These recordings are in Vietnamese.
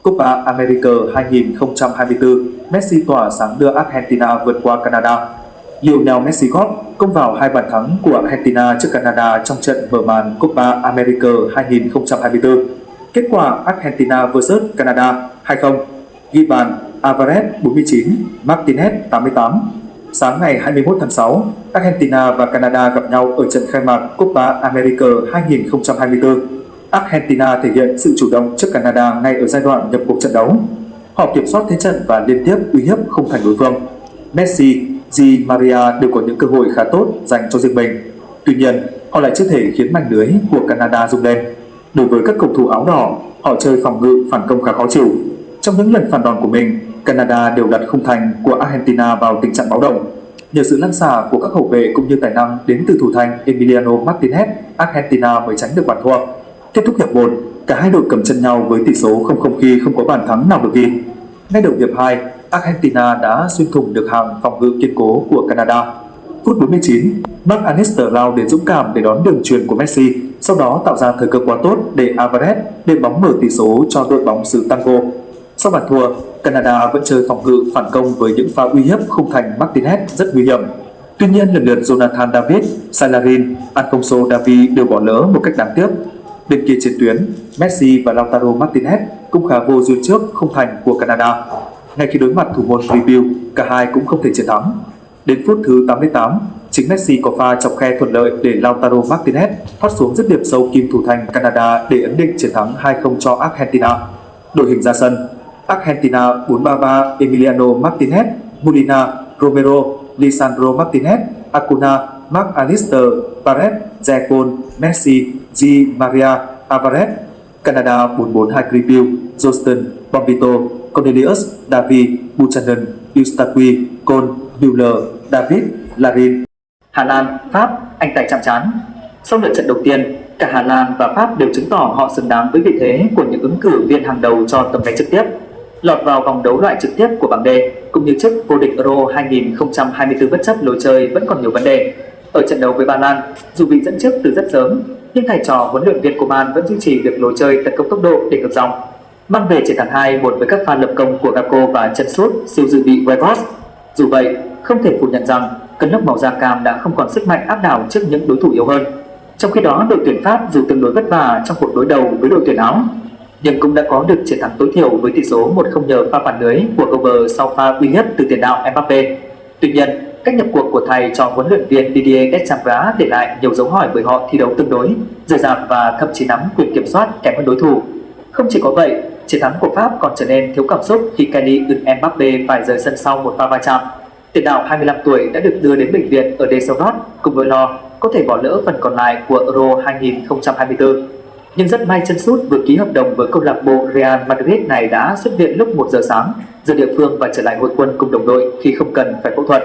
Copa America 2024, Messi tỏa sáng đưa Argentina vượt qua Canada. Lionel Messi góp công vào 2 bàn thắng của Argentina trước Canada trong trận mở màn Copa America 2024. Kết quả Argentina vs Canada 2-0. Ghi bàn Alvarez 49, Martinez 88. Sáng ngày 21 tháng 6, Argentina và Canada gặp nhau ở trận khai mạc Copa America 2024. Argentina thể hiện sự chủ động trước Canada ngay ở giai đoạn nhập cuộc trận đấu. Họ kiểm soát thế trận và liên tiếp uy hiếp khung thành đối phương. Messi, Di Maria đều có những cơ hội khá tốt dành cho riêng mình. Tuy nhiên, họ lại chưa thể khiến mảnh lưới của Canada rung lên. Đối với các cầu thủ áo đỏ, họ chơi phòng ngự phản công khá khó chịu. Trong những lần phản đòn của mình, Canada đều đặt khung thành của Argentina vào tình trạng báo động. Nhờ sự lăn xả của các hậu vệ cũng như tài năng đến từ thủ thành Emiliano Martinez, Argentina mới tránh được bàn thua. Kết thúc hiệp 1, cả hai đội cầm chân nhau với tỷ số 0-0 khi không có bàn thắng nào được ghi. Ngay đầu hiệp 2, Argentina đã xuyên thủng được hàng phòng ngự kiên cố của Canada. Phút 49, Marc Anister lao đến dũng cảm để đón đường chuyền của Messi, sau đó tạo ra thời cơ quá tốt để Alvarez đem bóng mở tỷ số cho đội bóng xứ Tango. Sau bàn thua, Canada vẫn chơi phòng ngự phản công với những pha uy hiếp khung thành Martinez rất nguy hiểm. Tuy nhiên, lần lượt Jonathan David, Sallarin, Alphonso Davies đều bỏ lỡ một cách đáng tiếc. Bên kia chiến tuyến, Messi và Lautaro Martinez cũng khá vô duyên trước khung thành của Canada. Ngay khi đối mặt thủ môn Review, cả hai cũng không thể chiến thắng. Đến phút thứ 88, chính Messi có pha chọc khe thuận lợi để Lautaro Martinez thoát xuống dứt điểm sâu kim thủ thành Canada để ấn định chiến thắng 2-0 cho Argentina. Đội hình ra sân: Argentina 4-3-3, Emiliano Martinez, Molina, Romero, Lisandro Martinez, Acuna, Marc Anister, Barret, Zecon, Messi, Di Maria, Alvarez. Canada 4-4-2, Review, Johnston, Bombito, Cornelius, David, Buchanan, Eustaqui, Cole, Müller, David, Larin. Hà Lan, Pháp, anh tài chạm trán. Sau lượt trận đầu tiên, cả Hà Lan và Pháp đều chứng tỏ họ xứng đáng với vị thế của những ứng cử viên hàng đầu cho tấm vé trực tiếp, lọt vào vòng đấu loại trực tiếp của bảng D, cũng như chức vô địch Euro 2024 bất chấp lối chơi vẫn còn nhiều vấn đề. Ở trận đấu với Ba Lan, dù bị dẫn trước từ rất sớm, nhưng thầy trò huấn luyện viên Koeman vẫn duy trì được lối chơi tấn công tốc độ để ngược dòng, mang về chiến thắng 2-1 với các pha lập công của Gakpo và chân sút siêu dự bị Weghorst. Dù vậy, không thể phủ nhận rằng cơn lốc màu da cam đã không còn sức mạnh áp đảo trước những đối thủ yếu hơn. Trong khi đó, đội tuyển Pháp dù tương đối vất vả trong cuộc đối đầu với đội tuyển Áo, nhưng cũng đã có được chiến thắng tối thiểu với tỷ số 1-0 nhờ pha phản lưới của Gober sau pha uy hiếp từ tiền đạo Mbappe. Tuy nhiên, cách nhập cuộc của thầy cho huấn luyện viên Didier Deschamps để lại nhiều dấu hỏi bởi họ thi đấu tương đối dời dạt và thậm chí nắm quyền kiểm soát kém hơn đối thủ. Không chỉ có vậy, chiến thắng của Pháp còn trở nên thiếu cảm xúc khi Kylian Mbappe phải rời sân sau một pha va chạm. Tiền đạo 25 tuổi đã được đưa đến bệnh viện ở Deschamps cùng với lo có thể bỏ lỡ phần còn lại của Euro 2024. Nhưng rất may chân sút vừa ký hợp đồng với câu lạc bộ Real Madrid này đã xuất viện lúc 1 giờ sáng, rời địa phương và trở lại hội quân cùng đồng đội khi không cần phải phẫu thuật.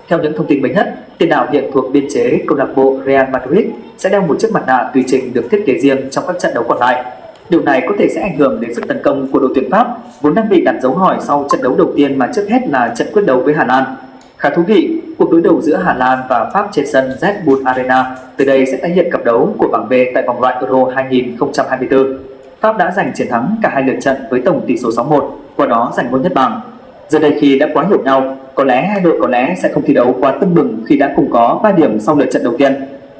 Theo những thông tin mới nhất, tiền đạo hiện thuộc biên chế câu lạc bộ Real Madrid sẽ đeo một chiếc mặt nạ tùy chỉnh được thiết kế riêng trong các trận đấu còn lại. Điều này có thể sẽ ảnh hưởng đến sức tấn công của đội tuyển Pháp, vốn đang bị đặt dấu hỏi sau trận đấu đầu tiên mà trước hết là trận quyết đấu với Hà Lan. Khá thú vị, cuộc đối đầu giữa Hà Lan và Pháp trên sân Red Bull Arena từ đây sẽ tái hiện cặp đấu của bảng B tại vòng loại Euro 2024. Pháp đã giành chiến thắng cả hai lượt trận với tổng tỷ số 6-1, qua đó giành ngôi nhất bảng. Giờ đây khi đã quá hiểu nhau, có lẽ hai đội sẽ không thi đấu quá tưng bừng khi đã cùng có 3 điểm sau lượt trận đầu tiên.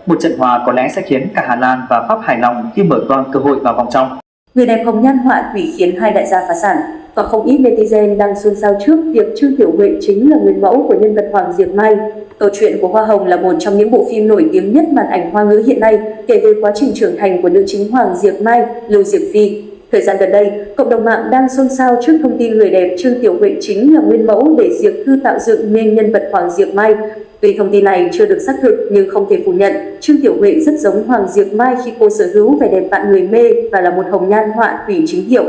Một trận hòa có lẽ sẽ khiến cả Hà Lan và Pháp hài lòng khi mở toang cơ hội vào vòng trong. Người đẹp hồng nhan họa thủy khiến hai đại gia phá sản, và không ít netizen đang xôn xao trước việc Trương Tiểu Huệ chính là nguyên mẫu của nhân vật Hoàng Diệp Mai. Câu chuyện của Hoa Hồng là một trong những bộ phim nổi tiếng nhất màn ảnh Hoa ngữ hiện nay, kể về quá trình trưởng thành của nữ chính Hoàng Diệp Mai, Lưu Diệc Phi. Thời gian gần đây, cộng đồng mạng đang xôn xao trước thông tin người đẹp Trương Tiểu Huệ chính là nguyên mẫu để Diệp Thư tạo dựng nên nhân vật Hoàng Diệp Mai. Tuy thông tin này chưa được xác thực nhưng không thể phủ nhận, Trương Tiểu Huệ rất giống Hoàng Diệp Mai khi cô sở hữu vẻ đẹp vạn người mê và là một hồng nhan họa thủy chính hiệu.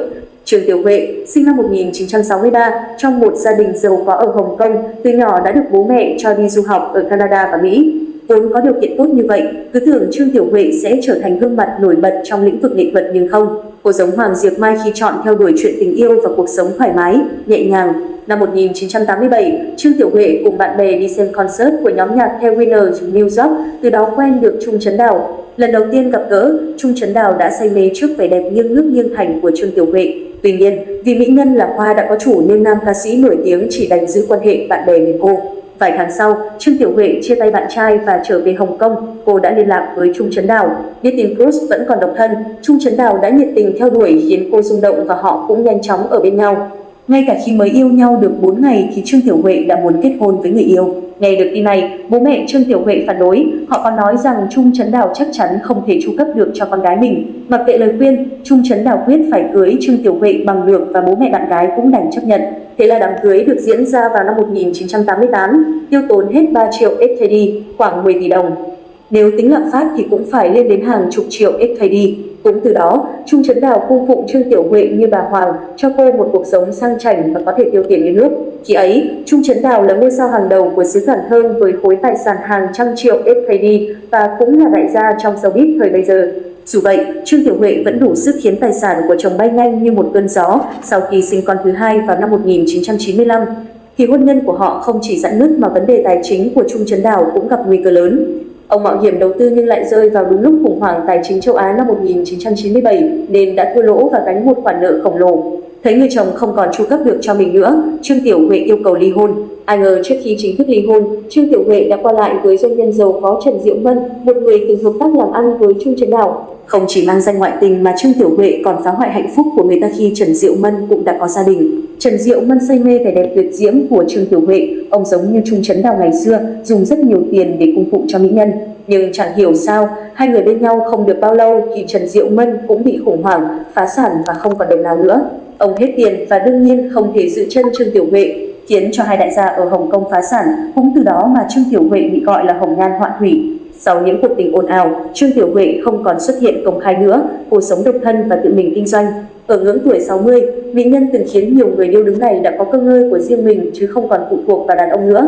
Trương Tiểu Huệ sinh năm 1963 trong một gia đình giàu có ở Hồng Kông, từ nhỏ đã được bố mẹ cho đi du học ở Canada và Mỹ. Vốn có điều kiện tốt như vậy, cứ tưởng Trương Tiểu Huệ sẽ trở thành gương mặt nổi bật trong lĩnh vực nghệ thuật nhưng không. Cô giống Hoàng Diệp Mai khi chọn theo đuổi chuyện tình yêu và cuộc sống thoải mái, nhẹ nhàng. Năm 1987, Trương Tiểu Huệ cùng bạn bè đi xem concert của nhóm nhạc The Winners New York, từ đó quen được Trung Trấn Đào. Lần đầu tiên gặp gỡ, Trung Trấn Đào đã say mê trước vẻ đẹp nghiêng nước nghiêng thành của Trương Tiểu Huệ. Tuy nhiên, vì mỹ nhân là hoa đã có chủ nên nam ca sĩ nổi tiếng chỉ đành giữ quan hệ bạn bè với cô. Vài tháng sau, Trương Tiểu Huệ chia tay bạn trai và trở về Hồng Kông, cô đã liên lạc với Trung Trấn Đào. Biết tin Bruce vẫn còn độc thân, Trung Trấn Đào đã nhiệt tình theo đuổi khiến cô rung động và họ cũng nhanh chóng ở bên nhau. Ngay cả khi mới yêu nhau được 4 ngày thì Trương Tiểu Huệ đã muốn kết hôn với người yêu. Nghe được tin này, bố mẹ Trương Tiểu Huệ phản đối, họ còn nói rằng Trung Trấn Đào chắc chắn không thể chu cấp được cho con gái mình. Mặc kệ lời khuyên, Trung Trấn Đào quyết phải cưới Trương Tiểu Huệ bằng được và bố mẹ bạn gái cũng đành chấp nhận. Thế là đám cưới được diễn ra vào năm 1988, tiêu tốn hết 3 triệu SKD, khoảng 10 tỷ đồng. Nếu tính lạm phát thì cũng phải lên đến hàng chục triệu SKD. Cũng từ đó, Trung Trấn Đào cung phụng Trương Tiểu Huệ như bà Hoàng, cho cô một cuộc sống sang chảnh và có thể tiêu tiền như nước. Khi ấy, Trung Trấn Đào là ngôi sao hàng đầu của xứ Cản Thơm với khối tài sản hàng trăm triệu SKD và cũng là đại gia trong showbiz thời bây giờ. Dù vậy, Trương Tiểu Huệ vẫn đủ sức khiến tài sản của chồng bay nhanh như một cơn gió sau khi sinh con thứ hai vào năm 1995. Thì hôn nhân của họ không chỉ rạn nứt mà vấn đề tài chính của Trung Trấn Đào cũng gặp nguy cơ lớn. Ông mạo hiểm đầu tư nhưng lại rơi vào đúng lúc khủng hoảng tài chính châu Á năm 1997 nên đã thua lỗ và gánh một khoản nợ khổng lồ. Thấy người chồng không còn chu cấp được cho mình nữa, Trương Tiểu Huệ yêu cầu ly hôn. Ai ngờ trước khi chính thức ly hôn, Trương Tiểu Huệ đã qua lại với doanh nhân giàu có Trần Diệu Mân, một người từng hợp tác làm ăn với Trung Trấn Đào. Không chỉ mang danh ngoại tình mà Trương Tiểu Huệ còn phá hoại hạnh phúc của người ta khi Trần Diệu Mân cũng đã có gia đình. Trần Diệu Mân say mê vẻ đẹp tuyệt diễm của Trương Tiểu Huệ, ông giống như Trung Trấn Đào ngày xưa, dùng rất nhiều tiền để cung phụng cho mỹ nhân. Nhưng chẳng hiểu sao, hai người bên nhau không được bao lâu thì Trần Diệu Mân cũng bị khủng hoảng, phá sản và không còn đồng nào nữa. Ông hết tiền và đương nhiên không thể giữ chân Trương Tiểu Huệ, khiến cho hai đại gia ở Hồng Kông phá sản, cũng từ đó mà Trương Tiểu Huệ bị gọi là hồng nhan họa thủy. Sau những cuộc tình ồn ào, Trương Tiểu Huệ không còn xuất hiện công khai nữa, cô sống độc thân và tự mình kinh doanh. Ở ngưỡng tuổi 60, mỹ nhân từng khiến nhiều người điêu đứng này đã có cơ ngơi của riêng mình chứ không còn phụ thuộc vào đàn ông nữa.